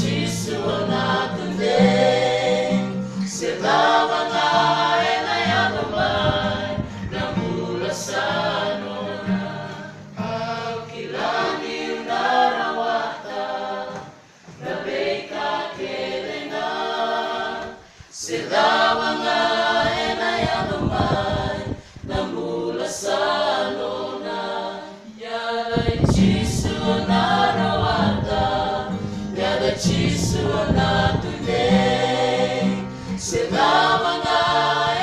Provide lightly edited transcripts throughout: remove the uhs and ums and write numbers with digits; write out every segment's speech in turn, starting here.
Jesu anatunin sila mga inayababay na mula sa nuna alkilani narawata gabi kakilina sila mga inayababay na mula sa nuna yalay Jesu narawata yalay Jesu anatunin sila mga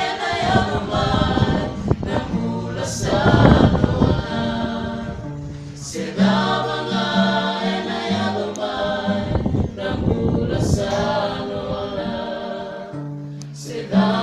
inayababay na mula sa nuna sila mga inayababay na mula sa nuna sila